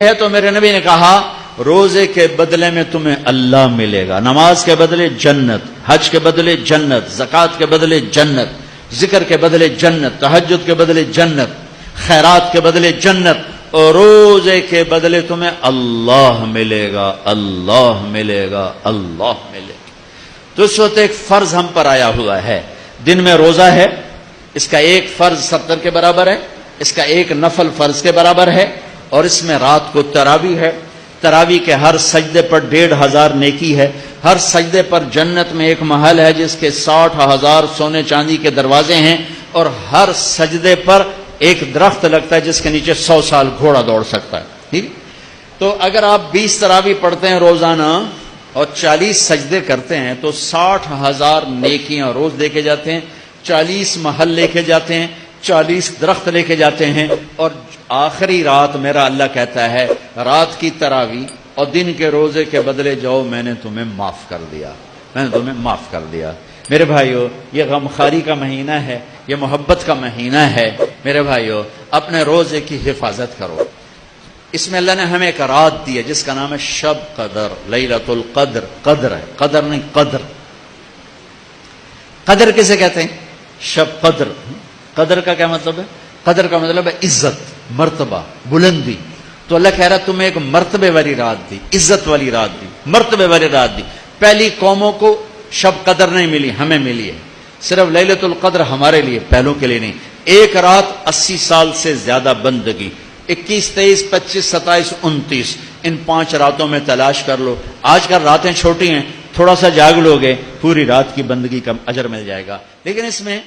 ہے تو میرے نبی نے کہا روزے کے بدلے میں تمہیں اللہ ملے گا، نماز کے بدلے جنت، حج کے بدلے جنت، زکوٰۃ کے بدلے جنت، ذکر کے بدلے جنت، تہجد کے بدلے جنت، خیرات کے بدلے جنت، اور روزے کے بدلے تمہیں اللہ ملے گا، اللہ ملے گا، اللہ ملے گا۔ تو اس وقت ایک فرض ہم پر آیا ہوا ہے، دن میں روزہ ہے، اس کا ایک فرض 70 کے برابر ہے، اس کا ایک نفل فرض کے برابر ہے، اور اس میں رات کو تراویح ہے، تراویح کے ہر سجدے پر 1500 نیکی ہے، ہر سجدے پر جنت میں ایک محل ہے جس کے 60,000 سونے چاندی کے دروازے ہیں، اور ہر سجدے پر ایک درخت لگتا ہے جس کے نیچے 100 سال گھوڑا دوڑ سکتا ہے، ٹھیک۔ تو اگر آپ 20 تراویح پڑھتے ہیں روزانہ اور 40 سجدے کرتے ہیں تو 60,000 نیکیاں روز لے کے جاتے ہیں، 40 محل لے کے جاتے ہیں، 40 درخت لے کے جاتے ہیں، اور آخری رات میرا اللہ کہتا ہے رات کی تراویح اور دن کے روزے کے بدلے جاؤ، میں نے تمہیں معاف کر دیا، میں نے تمہیں معاف کر دیا۔ میرے بھائیو، یہ غمخواری کا مہینہ ہے، یہ محبت کا مہینہ ہے۔ میرے بھائیو، اپنے روزے کی حفاظت کرو۔ اس میں اللہ نے ہمیں ایک رات دی ہے جس کا نام ہے شب قدر، لیلۃ القدر، قدر ہے، قدر نہیں قدر۔ قدر کسے کہتے ہیں؟ شب قدر۔ قدر کا کیا مطلب ہے؟ قدر کا مطلب ہے عزت، مرتبہ، بلندی۔ تو اللہ کہہ رہا ہے تمہیں ایک مرتبے والی رات دی، عزت والی رات دی، مرتبے والی رات دی۔ پہلی قوموں کو شب قدر نہیں ملی، ہمیں ملی ہے۔ صرف لیلۃ القدر ہمارے لیے، پہلوں کے لیے نہیں۔ ایک رات 80 سال سے زیادہ بندگی، 21، 23، 25، 27، 29، ان 5 راتوں میں تلاش کر لو۔ آج کل راتیں چھوٹی ہیں، تھوڑا سا جاگ لوگے، پوری رات کی بندگی کا اجر مل جائے گا۔ لیکن اس میں